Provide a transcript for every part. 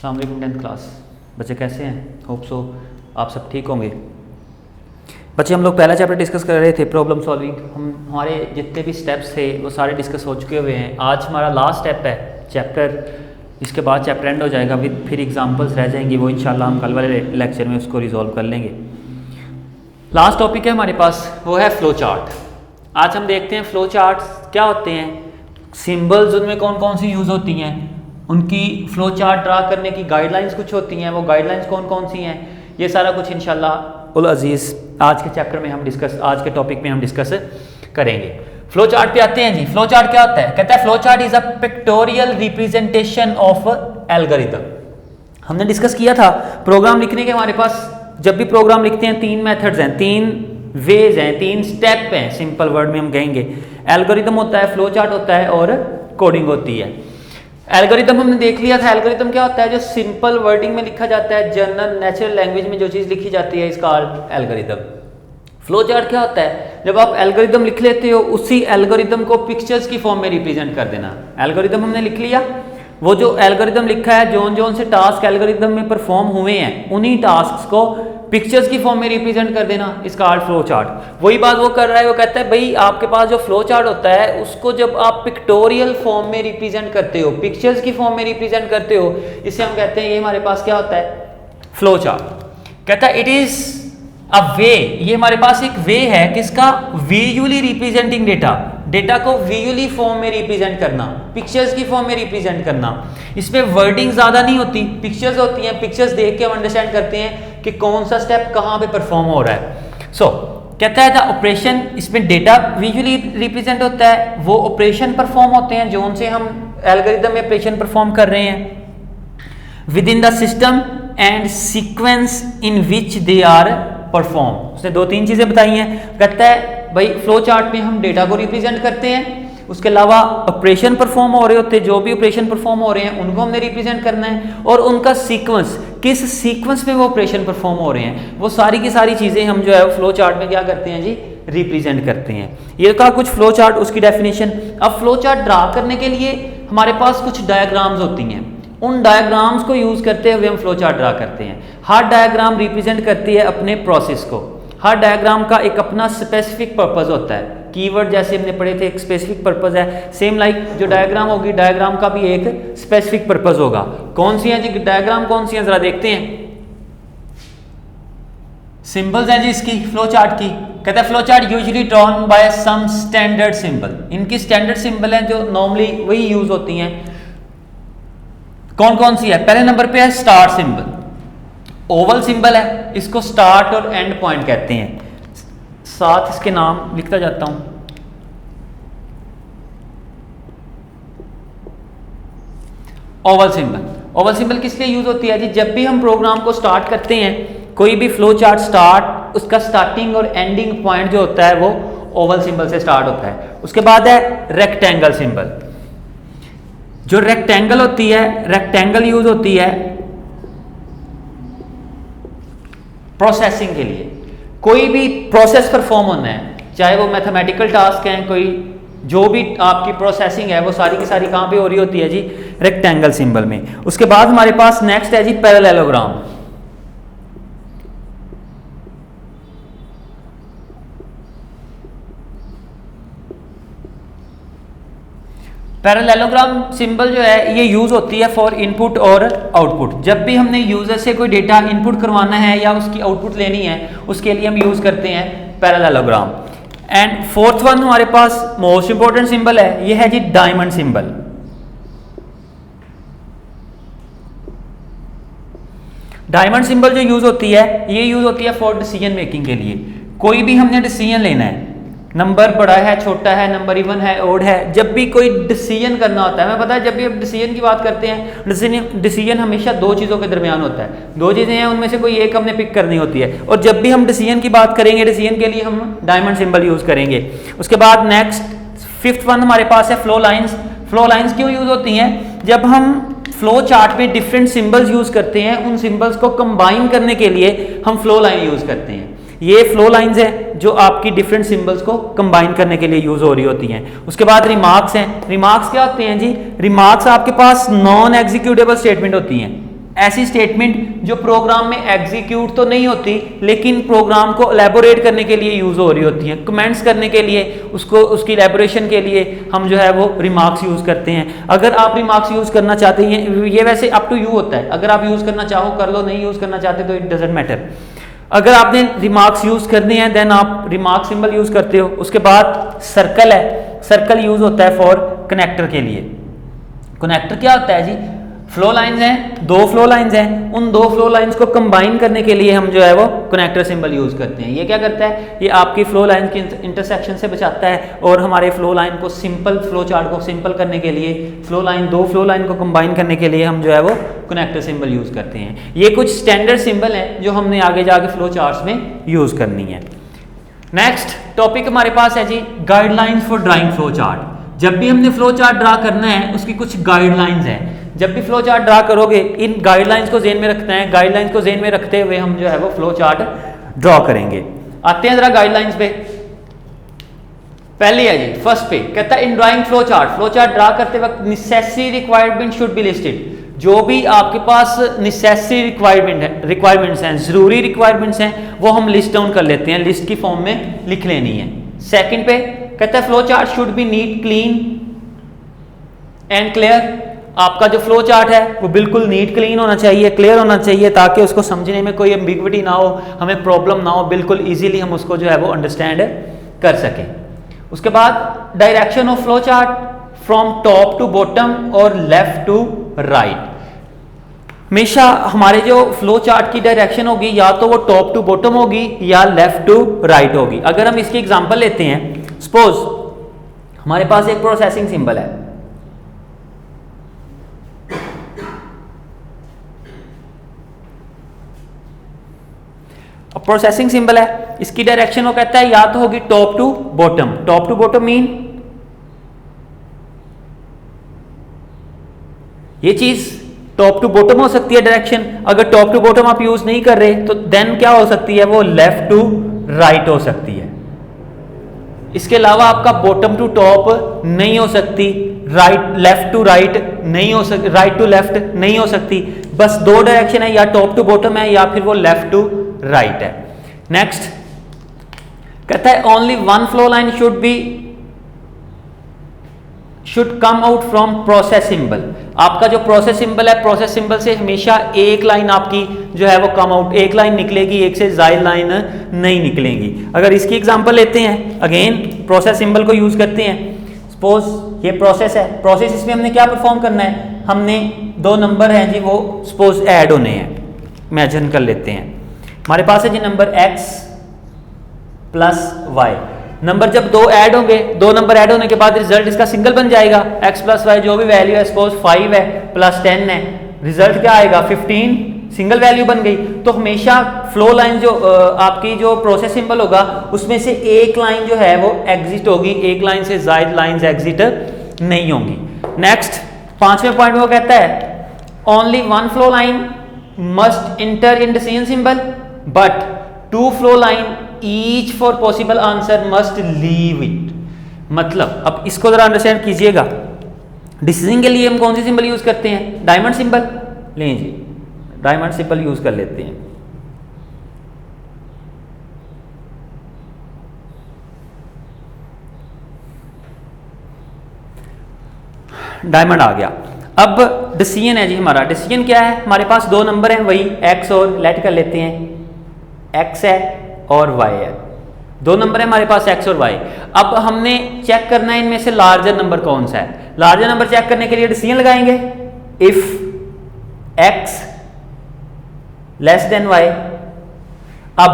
अस्सलाम वालेकुम 10th class बच्चे कैसे हैं? होप सो आप सब ठीक होंगे। बच्चे हम लोग पहला चैप्टर डिस्कस कर रहे थे प्रॉब्लम सॉल्विंग। हमारे जितने भी स्टेप्स थे वो सारे डिस्कस हो चुके हुए हैं। आज हमारा लास्ट स्टेप है चैप्टर, इसके बाद चैप्टर एंड हो जाएगा विद फिर एग्जांपल्स रह जाएंगी, वो इंशाल्लाह हम कल वाले लेक्चर में उसको रिजॉल्व कर लेंगे। लास्ट टॉपिक है हमारे पास, वो है फ्लो चार्ट। आज हम देखते हैं फ्लो चार्ट्स क्या होते हैं, सिंबल्स उनमें कौन कौन सी यूज़ होती हैं, उनकी फ्लो चार्ट ड्रा करने की गाइडलाइंस कुछ होती हैं, वो गाइडलाइंस कौन कौन सी हैं, ये सारा कुछ इंशाल्लाह उल अजीज़ आज के चैप्टर में हम डिस्कस, आज के टॉपिक में हम डिस्कस करेंगे। फ्लो चार्ट पे आते हैं जी। फ्लो चार्ट क्या होता है? कहता है flow chart is a pictorial representation of algorithm. हमने डिस्कस किया था प्रोग्राम लिखने के, हमारे पास जब भी प्रोग्राम लिखते हैं तीन मेथड्स हैं, तीन वेज हैं, तीन स्टेप हैं, सिंपल वर्ड में हम कहेंगे। एल्गोरिथम होता है, फ्लो चार्ट होता है और कोडिंग होती है। एल्गोरिथम हमने देख लिया था। एल्गोरिथम क्या होता है? जो सिंपल वर्डिंग में लिखा जाता है, जनरल नेचुरल लैंग्वेज में जो चीज़ लिखी जाती है, इसका एल्गोरिथम। फ्लो चार्ट क्या होता है? जब आप एल्गोरिथम लिख लेते हो, उसी एल्गोरिथम को पिक्चर्स की फॉर्म में रिप्रेजेंट कर देना। एल्गोरिथम हमने लिख लिया, वो जो एल्गोरिथम लिखा है, जोन जोन से टास्क एल्गोरिथम में परफॉर्म हुए हैं, उन्हीं टास्क को पिक्चर्स की फॉर्म में रिप्रेजेंट कर देना, इसका फ्लो चार्ट। वही बात वो कर रहा है, वो कहता है भाई आपके पास जो फ्लो चार्ट होता है उसको जब आप पिक्टोरियल फॉर्म में रिप्रेजेंट करते हो, पिक्चर्स की फॉर्म में रिप्रेजेंट करते हो, इसे हम कहते हैं ये हमारे पास क्या होता है? Flow chart. कहता है इट इज अ वे, ये हमारे पास एक वे है किसका? विजुअली रिप्रेजेंटिंग डेटा, डेटा को विजुअली फॉर्म में रिप्रेजेंट करना, पिक्चर्स की फॉर्म में रिप्रेजेंट करना। इसमें वर्डिंग ज्यादा नहीं होती, पिक्चर्स होती हैं, पिक्चर्स देख के हम अंडरस्टैंड करते हैं कि कौन सा स्टेप कहाँ पे परफॉर्म हो रहा है। सो कहता है द ऑपरेशन, इसमें डेटा विजुअली रिप्रेजेंट होता है, वो ऑपरेशन परफॉर्म होते हैं जोन से हम एल्गोरिथम में ऑपरेशन परफॉर्म कर रहे हैं within the system and sequence in which they are perform. उसने दो तीन चीजें बताई हैं। कहता है भाई फ्लो चार्ट में हम डेटा को रिप्रेजेंट करते हैं, उसके अलावा ऑपरेशन परफॉर्म हो रहे होते हैं, जो भी ऑपरेशन परफॉर्म हो रहे हैं उनको हमने रिप्रेजेंट करना है, और उनका सीक्वेंस, किस सीक्वेंस में वो ऑपरेशन परफॉर्म हो रहे हैं, वो सारी की सारी चीजें हम जो है फ्लो चार्ट में क्या करते हैं जी? रिप्रेजेंट करते हैं। ये कहा कुछ फ्लो चार्ट, उसकी डेफिनेशन। अब फ्लो चार्ट ड्रा करने के लिए हमारे पास कुछ डायग्राम्स होती हैं, उन डायग्राम्स को यूज करते हुए हम फ्लो चार्ट ड्रा करते हैं। हर डायग्राम रिप्रेजेंट करती है अपने प्रोसेस को, हर डायग्राम का एक अपना स्पेसिफिक पर्पस होता है। कीवर्ड जैसे हमने पढ़े थे, एक स्पेसिफिक पर्पस है, सेम लाइक जो डायग्राम होगी, डायग्राम का भी एक स्पेसिफिक पर्पस होगा। कौन सी है जी डायग्राम, कौन सी है जरा देखते हैं। सिंबल्स है जी इसकी फ्लो चार्ट की। कहता है flow chart usually drawn by some standard symbol, इनकी स्टैंडर्ड सिंबल है जो नॉर्मली वही यूज होती हैं। कौन कौन सी है? पहले नंबर पे है स्टार्ट सिंबल, ओवल सिंबल है, इसको स्टार्ट और एंड पॉइंट कहते हैं। साथ इसके नाम लिखता जाता हूं। ओवल सिंबल, ओवल सिंबल किस लिए यूज होती है जी? जब भी हम प्रोग्राम को स्टार्ट करते हैं, कोई भी फ्लो चार्ट स्टार्ट, उसका स्टार्टिंग और एंडिंग पॉइंट जो होता है वो ओवल सिंबल से स्टार्ट होता है। उसके बाद है रेक्टेंगल सिंबल। जो रेक्टेंगल होती है, रेक्टेंगल यूज होती है प्रोसेसिंग के लिए। कोई भी प्रोसेस परफॉर्म होना है, चाहे वो मैथमेटिकल टास्क हैं, कोई जो भी आपकी प्रोसेसिंग है, वो सारी की सारी कहां पे हो रही होती है जी? रेक्टेंगल सिंबल में। उसके बाद हमारे पास नेक्स्ट है जी पैरेललोग्राम। पैरेललोग्राम सिंबल जो है ये यूज होती है फॉर इनपुट और आउटपुट। जब भी हमने यूजर से कोई डेटा इनपुट करवाना है या उसकी आउटपुट लेनी है, उसके लिए हम यूज करते हैं पैरेललोग्राम। एंड फोर्थ वन हमारे पास मोस्ट इंपॉर्टेंट सिंबल है, ये है जी डायमंड सिंबल। डायमंड सिंबल जो यूज होती है, ये यूज होती है फॉर डिसीजन मेकिंग के लिए। कोई भी हमने डिसीजन लेना है, नंबर बड़ा है, छोटा है, नंबर इवन है, ओड है, जब भी कोई डिसीजन करना होता है, हमें पता है जब भी हम डिसीजन की बात करते हैं, डिसीजन हमेशा दो चीज़ों के दरमियान होता है, दो चीज़ें हैं, उनमें से कोई एक हमने पिक करनी होती है, और जब भी हम डिसीजन की बात करेंगे, डिसीजन के लिए हम डायमंड सिंबल यूज करेंगे। उसके बाद नेक्स्ट फिफ्थ वन हमारे पास है फ्लो लाइन्स। फ्लो लाइन्स क्यों यूज होती हैं? जब हम फ्लो चार्ट में डिफरेंट सिंबल्स यूज करते हैं, उन सिंबल्स को कंबाइन करने के लिए हम फ्लो लाइन यूज करते हैं। ये फ्लो लाइंस है जो आपकी डिफरेंट सिंबल्स को कंबाइन करने के लिए यूज हो रही होती हैं। उसके बाद रिमार्क्स हैं। रिमार्क्स क्या होते हैं जी? रिमार्क्स आपके पास नॉन एग्जीक्यूटेबल स्टेटमेंट होती हैं। ऐसी स्टेटमेंट जो प्रोग्राम में एग्जीक्यूट तो नहीं होती लेकिन प्रोग्राम को एलैबोरेट करने के लिए यूज हो रही होती हैं, कमेंट्स करने के लिए, उसको उसकी एलैबोरेशन के लिए हम जो है वो रिमार्क्स यूज करते हैं। अगर आप रिमार्क्स यूज करना चाहते हैं, ये वैसे अप टू यू होता है, अगर आप यूज करना चाहो कर लो, नहीं यूज करना चाहते तो इट डजंट मैटर। अगर आपने रिमार्क्स यूज करने हैं देन आप रिमार्क सिंबल यूज करते हो। उसके बाद सर्कल है, सर्कल यूज होता है फॉर कनेक्टर के लिए। कनेक्टर क्या होता है जी, फ्लो लाइंस हैं, दो फ्लो लाइंस हैं, उन दो फ्लो लाइंस को कंबाइन करने के लिए हम जो है वो कनेक्टर सिंबल यूज करते हैं। ये क्या करता है, ये आपकी फ्लो लाइन की इंटरसेक्शन से बचाता है और हमारे फ्लो लाइन को सिंपल, फ्लो चार्ट को सिंपल करने के लिए, फ्लो लाइन, दो फ्लो लाइन को कंबाइन करने के लिए हम जो है वो कनेक्टर सिंबल यूज करते हैं। ये कुछ स्टैंडर्ड सिंबल है जो हमने आगे जाके फ्लो चार्ट्स में यूज करनी है। नेक्स्ट टॉपिक हमारे पास है जी guidelines for drawing flow chart. जब भी हमने फ्लो चार्ट ड्रा करना है उसकी कुछ गाइडलाइंस हैं। जब भी फ्लो चार्ट ड्रा करोगे इन गाइडलाइंस को ज़हन में रखना है, गाइडलाइंस को ज़हन में रखते हुए हम जो है वो फ्लो चार्ट ड्रॉ करेंगे। आते हैं जरा गाइडलाइंस पे। पहले है जी फर्स्ट पे, कहता है इन ड्राइंग फ्लो चार्ट ड्रा करते वक्त necessary requirement should be listed. जो भी आपके पास नेसेसरी रिक्वायरमेंट्स हैं, जरूरी रिक्वायरमेंट्स हैं, वो हम लिस्ट डाउन कर लेते हैं, लिस्ट की फॉर्म में लिख लेनी है। सेकंड पे कहता है flow chart should be neat, clean and clear. आपका जो फ्लो चार्ट है वो बिल्कुल नीट, क्लीन होना चाहिए, क्लियर होना चाहिए, ताकि उसको समझने में कोई एम्बिग्विटी ना हो, हमें प्रॉब्लम ना हो, बिल्कुल इजीली हम उसको जो है वो अंडरस्टैंड कर सकें। उसके बाद direction of flow chart from top to bottom और लेफ्ट टू राइट। हमेशा हमारे जो फ्लो चार्ट की डायरेक्शन होगी या तो वो टॉप टू बॉटम होगी या लेफ्ट टू राइट होगी। अगर हम इसकी एग्जांपल लेते हैं, सपोज हमारे पास एक प्रोसेसिंग सिंबल है, अब प्रोसेसिंग सिंबल है, इसकी डायरेक्शन वो कहता है या तो होगी top to bottom. Top to bottom mean ये चीज टॉप टू बॉटम हो सकती है डायरेक्शन। अगर टॉप टू बॉटम आप यूज नहीं कर रहे तो देन क्या हो सकती है, वो लेफ्ट टू राइट हो सकती है। इसके अलावा आपका बॉटम टू टॉप नहीं हो सकती, राइट लेफ्ट टू राइट नहीं हो सकती, राइट टू लेफ्ट नहीं हो सकती। बस दो डायरेक्शन है, या टॉप टू बॉटम है या फिर वो लेफ्ट टू राइट है। नेक्स्ट कहता है only one flow line should come out from process symbol. आपका जो प्रोसेस सिंबल है, प्रोसेस सिंबल से हमेशा एक लाइन आपकी जो है वो कम आउट, एक लाइन निकलेगी, एक से ज्यादा लाइन नहीं निकलेंगी। अगर इसकी एग्जांपल लेते हैं, अगेन प्रोसेस सिंबल को यूज करते हैं। सपोज ये प्रोसेस है, प्रोसेस इसमें हमने क्या परफॉर्म करना है, हमने दो नंबर हैं जी वो सपोज ऐड होने हैं, इमेजिन कर लेते हैं। हमारे पास है जी number x plus y. Number जब दो ऐड होंगे, दो नंबर ऐड होने के बाद रिजल्ट इसका सिंगल बन जाएगा। x प्लस वाई जो भी वैल्यू है, सपोज 5 है प्लस 10 है, रिजल्ट क्या आएगा 15, सिंगल वैल्यू बन गई। तो हमेशा फ्लो लाइन जो आपकी जो प्रोसेस सिंबल होगा उसमें से एक लाइन जो है वो एग्जिट होगी, एक लाइन से ज्यादा लाइंस एग्जिट नहीं होंगी। नेक्स्ट पांचवें पॉइंट में वो कहता है only one flow line must enter in decision symbol but two flow line each for possible answer must leave it. मतलब अब इसको जरा अंडरस्टैंड कीजिएगा। डिसीजन के लिए हम कौन सी सिंबल यूज करते हैं, डायमंड सिंबल। लीजिए डायमंड सिंबल यूज कर लेते हैं। डायमंड आ गया। अब डिसीजन है जी हमारा। डिसीजन क्या है, हमारे पास दो नंबर हैं, वही x और लेट कर लेते हैं, x है और y है। दो नंबर है हमारे पास x और y। अब हमने चेक करना है इनमें से लार्जर नंबर कौन सा है। लार्जर नंबर चेक करने के लिए डिसीजन लगाएंगे, if x less than y। अब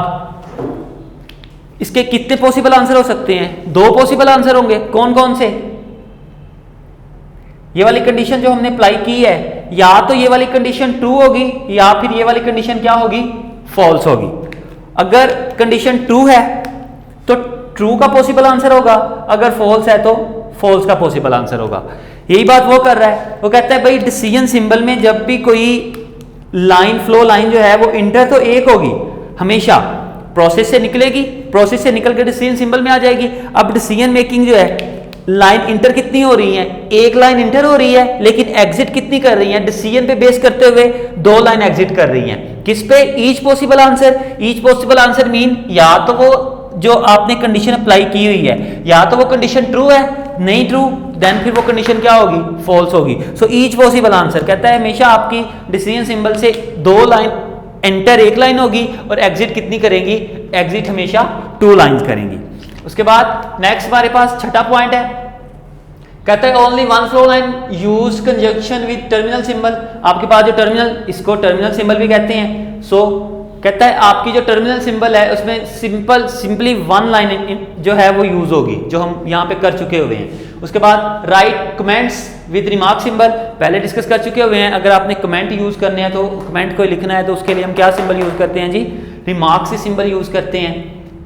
इसके कितने पॉसिबल आंसर हो सकते हैं, दो पॉसिबल आंसर होंगे। कौन कौन से, ये वाली कंडीशन जो हमने अप्लाई की है, या तो ये वाली कंडीशन ट्रू होगी या फिर ये वाली कंडीशन क्या होगी, फॉल्स होगी। अगर कंडीशन ट्रू है तो ट्रू का पॉसिबल आंसर होगा, अगर फॉल्स है तो फॉल्स का पॉसिबल आंसर होगा। यही बात वो कर रहा है। वो कहता है भाई डिसीजन सिंबल में जब भी कोई लाइन, फ्लो लाइन जो है वो इंटर तो एक होगी, हमेशा प्रोसेस से निकलेगी, प्रोसेस से निकल के डिसीजन सिंबल में आ जाएगी। अब डिसीजन मेकिंग जो है, लाइन इंटर कितनी हो रही है, एक लाइन इंटर हो रही है, लेकिन एग्जिट कितनी कर रही है, डिसीजन पे बेस करते हुए दो लाइन एग्जिट कर रही हैं। किस पे? Each possible answer. Each possible answer mean या तो वो जो आपने कंडीशन अप्लाई की हुई है या तो वो कंडीशन ट्रू है, नहीं ट्रू देन फिर वो कंडीशन क्या होगी? फॉल्स होगी। सो ईच पॉसिबल आंसर कहता है हमेशा आपकी डिसीजन सिंबल से दो लाइन, एंटर एक लाइन होगी और एग्जिट कितनी करेंगी? एग्जिट हमेशा 2 लाइंस करेंगी। उसके बाद नेक्स्ट हमारे पास छठा पॉइंट है, कहता है only one flow line use conjunction with terminal symbol. आपके पास जो टर्मिनल, इसको टर्मिनल सिंबल भी कहते हैं। सो कहता है आपकी जो टर्मिनल सिंबल है उसमें सिंपली वन लाइन जो है वो यूज होगी, जो हम यहाँ पे कर चुके हुए हैं। उसके बाद right comments with remark symbol, पहले डिस्कस कर चुके हुए हैं। अगर आपने कमेंट यूज करने हैं तो कमेंट को लिखना है तो उसके लिए हम क्या सिंबल यूज करते हैं जी? रिमार्क से सिंबल यूज करते हैं।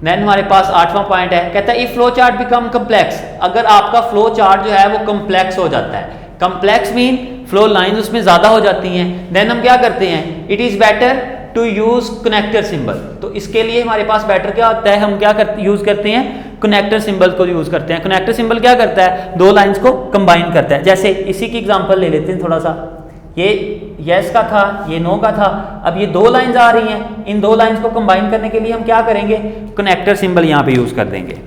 देन हमारे पास आठवां पॉइंट है, कहता है if flow chart become complex, अगर आपका फ्लो चार्ट जो है वो कम्प्लेक्स हो जाता है। कम्प्लेक्स मीन फ्लो लाइन उसमें ज्यादा हो जाती हैं, देन हम क्या करते हैं? It is better to use connector symbol. तो इसके लिए हमारे पास बेटर क्या होता है? हम क्या यूज करते हैं? कनेक्टर सिंबल को यूज करते हैं। कनेक्टर सिंबल क्या करता है? दो लाइंस को कंबाइन करता है। जैसे इसी की एग्जांपल ले लेते हैं थोड़ा सा, ये यस का था, ये नो का था, अब ये दो लाइंस आ रही हैं, इन दो लाइंस को कंबाइन करने के लिए हम क्या करेंगे? कनेक्टर सिंबल यहां पे यूज कर देंगे।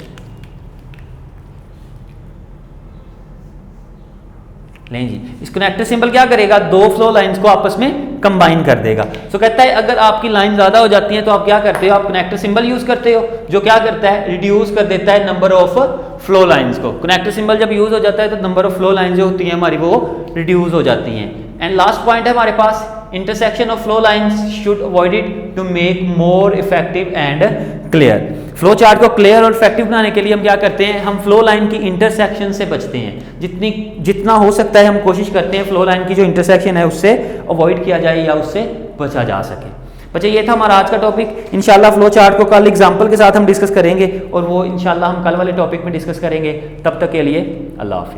नहीं जी, इस कनेक्टर सिंबल क्या करेगा? दो फ्लो लाइंस को आपस में कंबाइन कर देगा। सो कहता है अगर आपकी लाइन ज्यादा हो जाती है तो आप क्या करते हो? आप कनेक्टर सिंबल यूज करते हो, जो क्या करता है? रिड्यूस कर देता है नंबर ऑफ फ्लो लाइंस को। कनेक्टर सिंबल जब यूज हो जाता है तो नंबर ऑफ फ्लो लाइंस जो होती हैं हमारी वो रिड्यूस हो जाती हैं। एंड लास्ट पॉइंट है हमारे पास, intersection of flow lines should avoided to make more effective and clear. Flow chart को क्लियर और इफेक्टिव बनाने के लिए हम क्या करते हैं? हम फ्लो लाइन की इंटरसेक्शन से बचते हैं। जितना हो सकता है हम कोशिश करते हैं फ्लो लाइन की जो इंटरसेक्शन है उससे अवॉइड किया जाए या उससे बचा जा सके। बच्चे ये था हमारा आज का टॉपिक। इंशाल्लाह फ्लो चार्ट को कल एग्जांपल के साथ हम डिस्कस करेंगे और वो इंशाल्लाह हम कल वाले टॉपिक में डिस्कस करेंगे। तब तक के लिए अल्लाह हाफिज़।